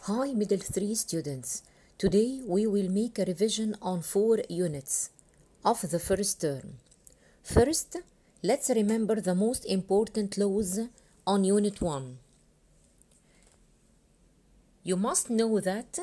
Hi Middle 3 students. Today we will make a revision on 4 units of the first term. First, let's remember the most important laws on Unit 1. You must know that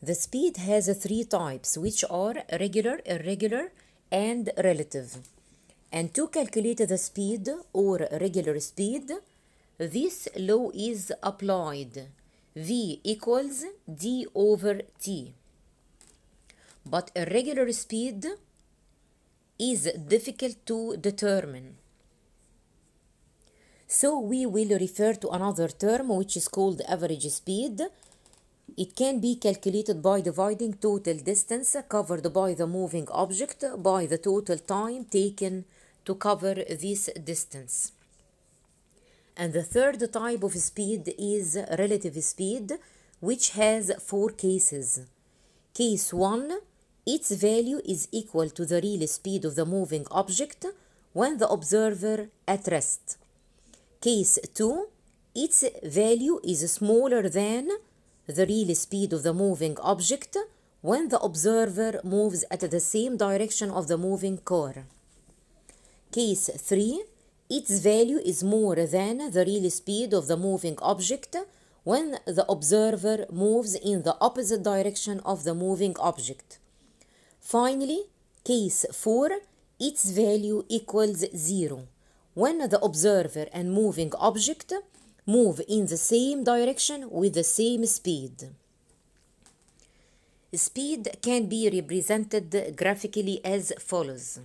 the speed has 3 types, which are regular, irregular, and relative. And to calculate the speed or regular speed, this law is applied. V equals d over t. But irregular speed is difficult to determine. So we will refer to another term which is called average speed. It can be calculated by dividing total distance covered by the moving object by the total time taken to cover this distance. And the third type of speed is relative speed, which has 4 cases. Case 1, its value is equal to the real speed of the moving object when the observer at rest. Case 2, its value is smaller than the real speed of the moving object when the observer moves at the same direction of the moving car. Case 3, its value is more than the real speed of the moving object when the observer moves in the opposite direction of the moving object. Finally, case 4, its value equals 0 when the observer and moving object move in the same direction with the same speed. Speed can be represented graphically as follows.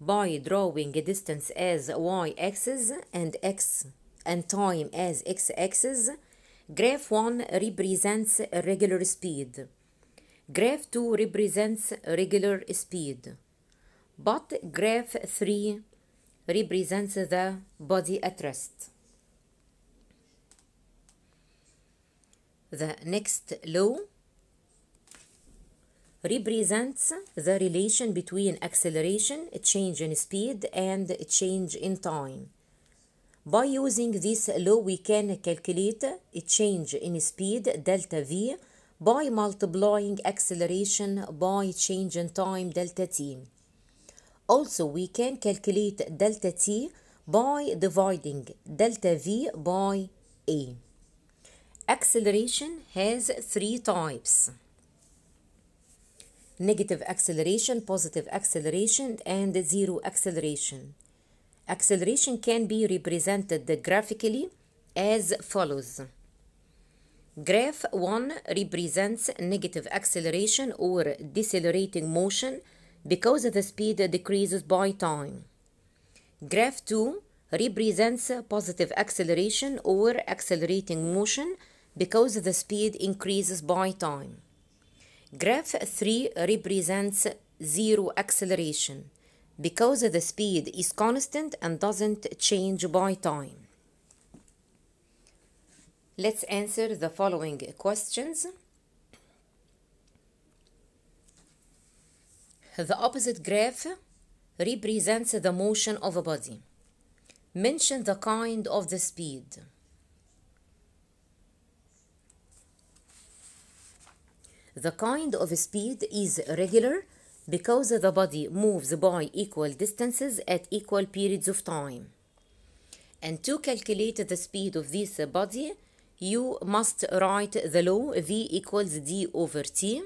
By drawing a distance as y-axis and time as x-axis, graph 1 represents regular speed. Graph 2 represents regular speed. But graph 3 represents the body at rest. The next law represents the relation between acceleration, a change in speed, and a change in time. By using this law, we can calculate a change in speed, delta V, by multiplying acceleration by change in time, delta T. Also, we can calculate delta T by dividing delta V by A. Acceleration has 3 types. Negative acceleration, positive acceleration, and zero acceleration. Acceleration can be represented graphically as follows. Graph 1 represents negative acceleration or decelerating motion because the speed decreases by time. Graph 2 represents positive acceleration or accelerating motion because the speed increases by time. Graph 3 represents zero acceleration because the speed is constant and doesn't change by time. Let's answer the following questions. The opposite graph represents the motion of a body. Mention the kind of the speed. The kind of speed is regular because the body moves by equal distances at equal periods of time. And to calculate the speed of this body, you must write the law V equals d over t.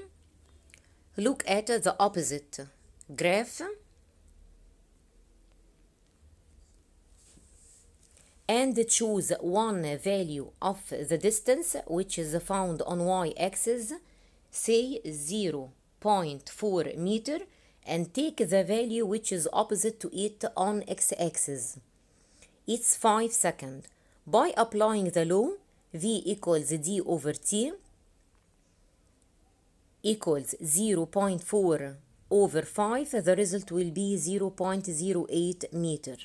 Look at the opposite graph and choose one value of the distance which is found on y-axis, say 0.4 meter, and take the value which is opposite to it on x-axis. It's 5 seconds. By applying the law, V equals d over t equals 0.4 over 5, the result will be 0.08 meter.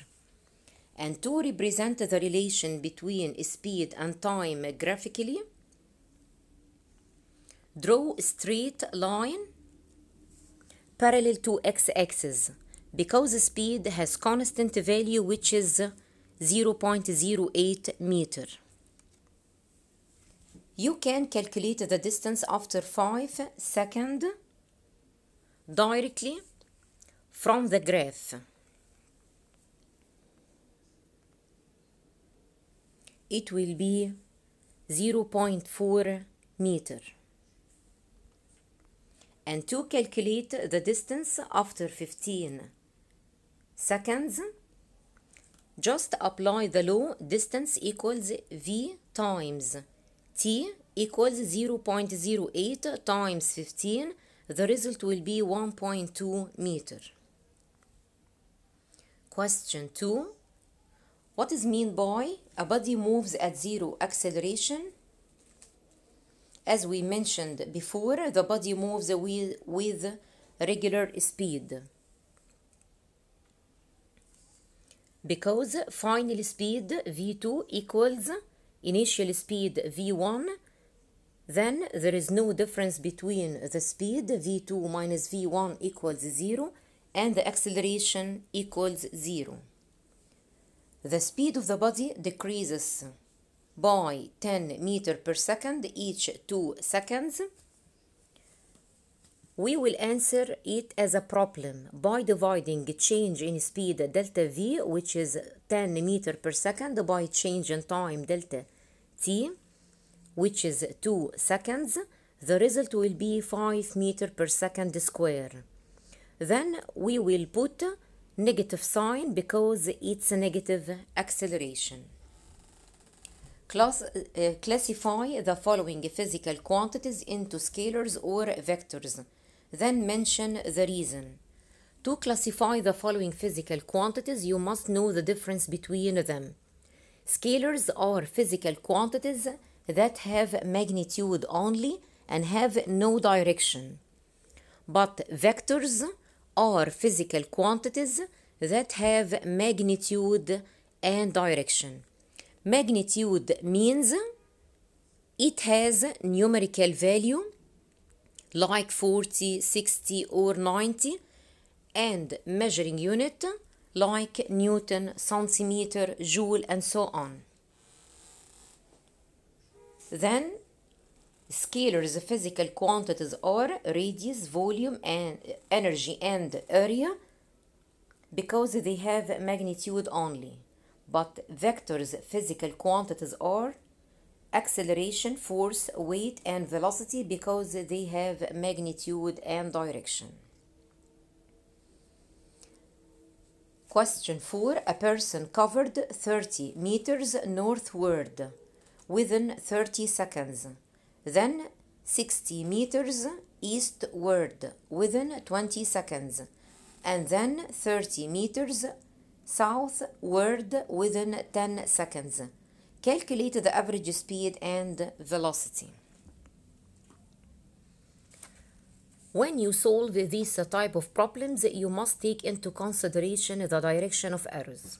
And to represent the relation between speed and time graphically, draw a straight line parallel to x-axis because speed has constant value which is 0.08 meter. You can calculate the distance after 5 seconds directly from the graph. It will be 0.4 meter. And to calculate the distance after 15 seconds, just apply the law distance equals V times T equals 0.08 times 15. The result will be 1.2 meter. Question 2. What is meant by a body moves at zero acceleration? As we mentioned before, the body moves with regular speed, because final speed V2 equals initial speed V1, then there is no difference between the speed V2 minus V1 equals 0 and the acceleration equals 0. The speed of the body decreases by 10 meters per second each 2 seconds. We will answer it as a problem by dividing change in speed delta V, which is 10 meters per second, by change in time delta T, which is 2 seconds. The result will be 5 meters per second square. Then we will put negative sign because it's a negative acceleration. Classify the following physical quantities into scalars or vectors. Then mention the reason. To classify the following physical quantities, you must know the difference between them. Scalars are physical quantities that have magnitude only and have no direction. But vectors are physical quantities that have magnitude and direction. Magnitude means it has numerical value like 40, 60 or 90, and measuring unit like Newton, centimeter, joule, and so on. Then scalars physical quantities are radius, volume, and energy and area because they have magnitude only. But vectors physical quantities are acceleration, force, weight, and velocity because they have magnitude and direction. Question 4. A person covered 30 meters northward within 30 seconds, then 60 meters eastward within 20 seconds, and then 30 meters southward within 10 seconds. Calculate the average speed and velocity. When you solve these type of problems, you must take into consideration the direction of arrows.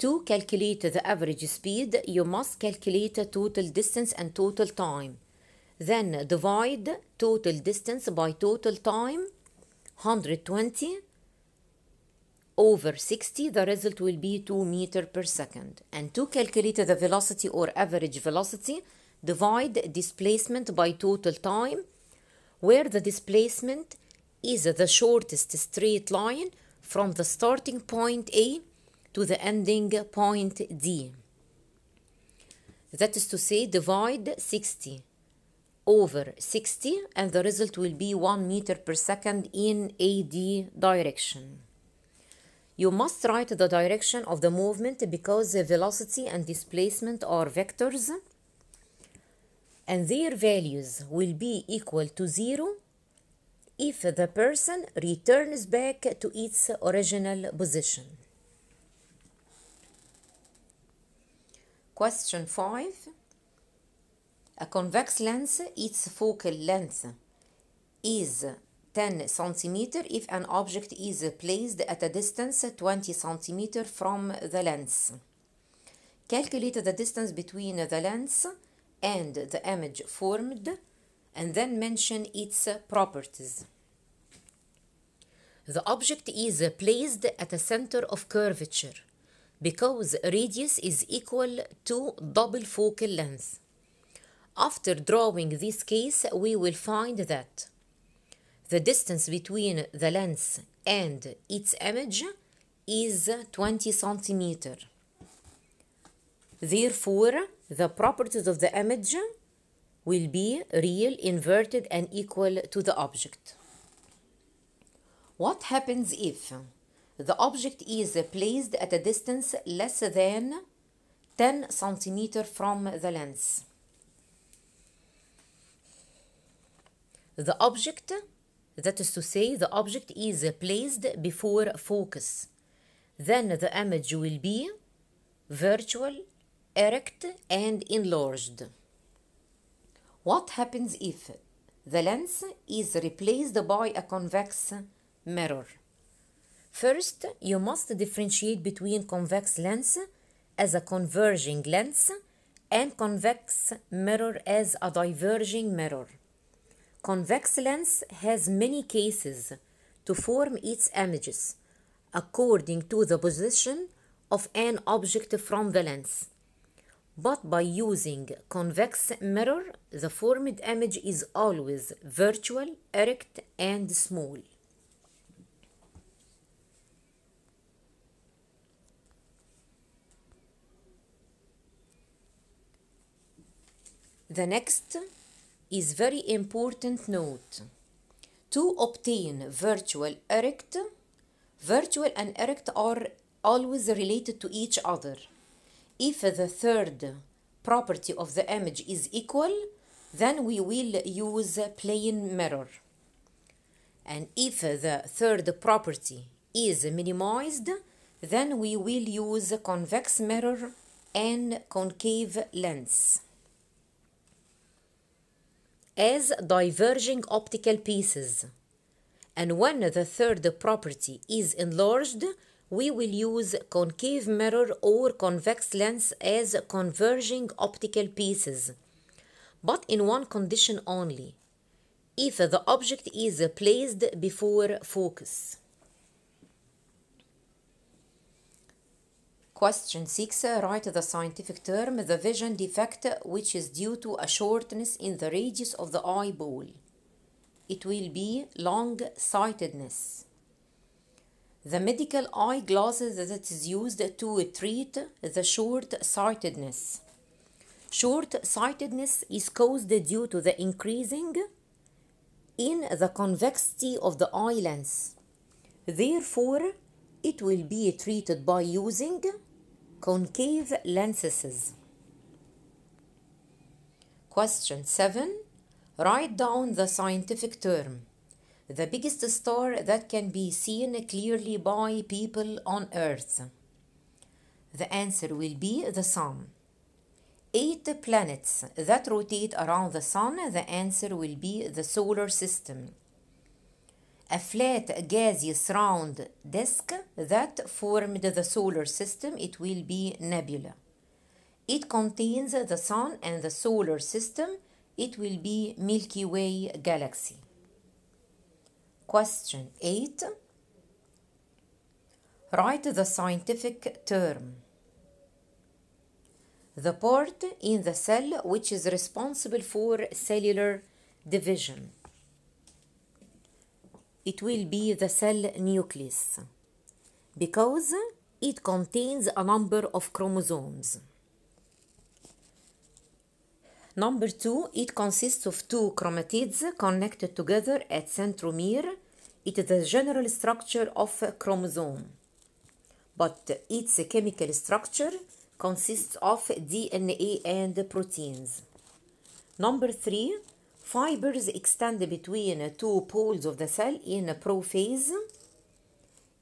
To calculate the average speed, you must calculate total distance and total time. Then divide total distance by total time, 120 over 60, the result will be 2 meters per second. And to calculate the velocity or average velocity, divide displacement by total time, where the displacement is the shortest straight line from the starting point A to the ending point D. That is to say, divide 60 over 60 and the result will be 1 meter per second in AD direction. You must write the direction of the movement because the velocity and displacement are vectors and their values will be equal to 0 if the person returns back to its original position. Question 5. A convex lens, its focal length is 10 centimeter if an object is placed at a distance 20 centimeter from the lens. Calculate the distance between the lens and the image formed and then mention its properties. The object is placed at a center of curvature because radius is equal to double focal length. After drawing this case, we will find that the distance between the lens and its image is 20 centimeter. Therefore, the properties of the image will be real, inverted, and equal to the object. What happens if the object is placed at a distance less than 10 centimeter from the lens? The object, that is to say, the object is placed before focus. Then the image will be virtual, erect, and enlarged. What happens if the lens is replaced by a convex mirror? First, you must differentiate between convex lens as a converging lens and convex mirror as a diverging mirror. Convex lens has many cases to form its images according to the position of an object from the lens. But by using convex mirror, the formed image is always virtual, erect, and small. The next is very important note. To obtain virtual and erect are always related to each other. If the third property of the image is equal, then we will use plane mirror. And if the third property is minimized, then we will use convex mirror and concave lens. As diverging optical pieces. And when the third property is enlarged, we will use concave mirror or convex lens as converging optical pieces, but in one condition only, if the object is placed before focus. Question 6. Write the scientific term, the vision defect, which is due to a shortness in the radius of the eyeball. It will be long-sightedness. The medical eyeglasses that is used to treat the short-sightedness. Short-sightedness is caused due to the increasing in the convexity of the eye lens. Therefore, it will be treated by using concave lenses. Question 7. Write down the scientific term. The biggest star that can be seen clearly by people on Earth. The answer will be the Sun. 8 planets that rotate around the Sun. The answer will be the solar system. A flat gaseous round disk that formed the solar system. It will be nebula. It contains the Sun and the solar system. It will be Milky Way galaxy. Question 8. Write the scientific term. The part in the cell which is responsible for cellular division. It will be the cell nucleus, because it contains a number of chromosomes. Number 2, it consists of 2 chromatids connected together at centromere. It is the general structure of a chromosome, but its chemical structure consists of DNA and proteins. Number 3, fibers extend between 2 poles of the cell in prophase.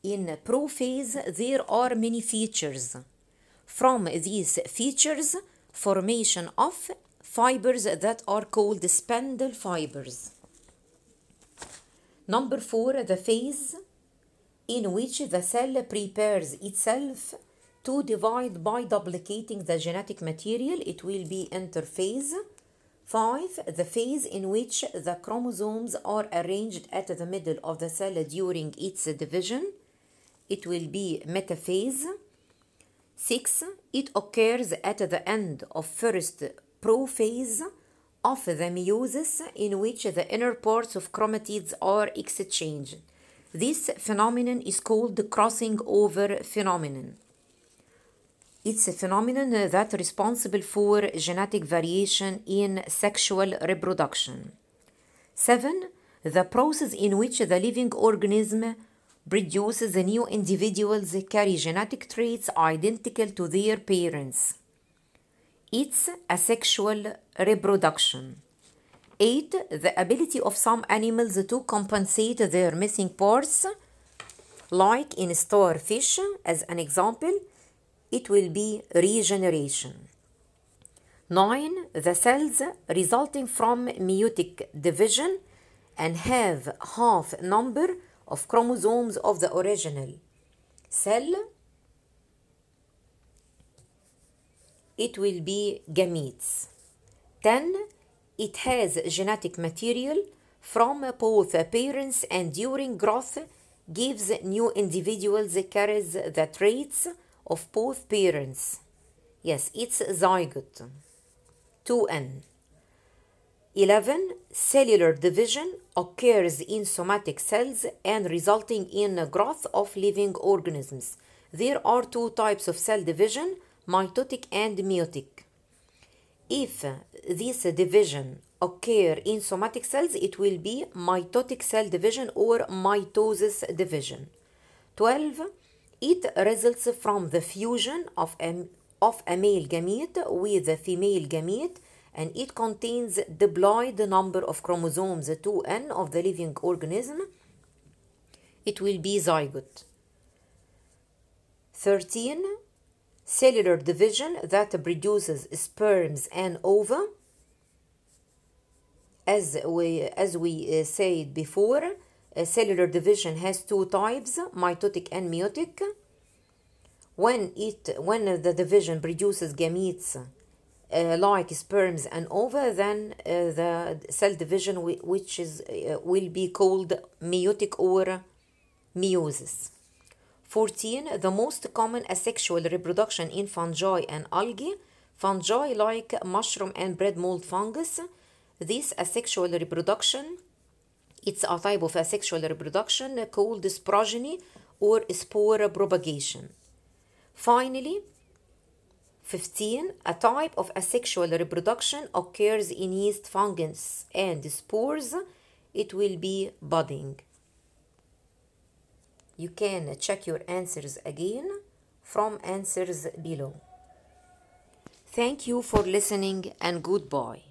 In prophase, there are many features. From these features, formation of fibers that are called spindle fibers. Number 4, the phase in which the cell prepares itself to divide by duplicating the genetic material. It will be interphase. 5, the phase in which the chromosomes are arranged at the middle of the cell during its division. It will be metaphase. 6, it occurs at the end of first prophase of the meiosis in which the inner parts of chromatids are exchanged. This phenomenon is called the crossing over phenomenon. It's a phenomenon that's responsible for genetic variation in sexual reproduction. 7. The process in which the living organism produces new individuals carry genetic traits identical to their parents. It's asexual reproduction. 8. The ability of some animals to compensate their missing parts, like in starfish, as an example, it will be regeneration. 9. The cells resulting from meiotic division and have half number of chromosomes of the original cell, it will be gametes. 10. It has genetic material from both parents and during growth gives new individuals carries the traits of both parents. Yes, it's zygote. 2n. 11. Cellular division occurs in somatic cells and resulting in growth of living organisms. There are two types of cell division, mitotic and meiotic. If this division occur in somatic cells, it will be mitotic cell division or mitosis division. 12. It results from the fusion of a male gamete with a female gamete, and it contains diploid number of chromosomes 2n of the living organism. It will be zygote. 13. Cellular division that produces sperms and ova. As we said before, cellular division has two types, mitotic and meiotic. When the division produces gametes like sperms and ova, then the cell division will be called meiotic or meiosis. 14. The most common asexual reproduction in fungi and algae. Fungi like mushroom and bread mold fungus. This asexual reproduction, it's a type of asexual reproduction called sporogeny or spore propagation. Finally, 15. A type of asexual reproduction occurs in yeast, fungus, and spores. It will be budding. You can check your answers again from answers below. Thank you for listening and goodbye.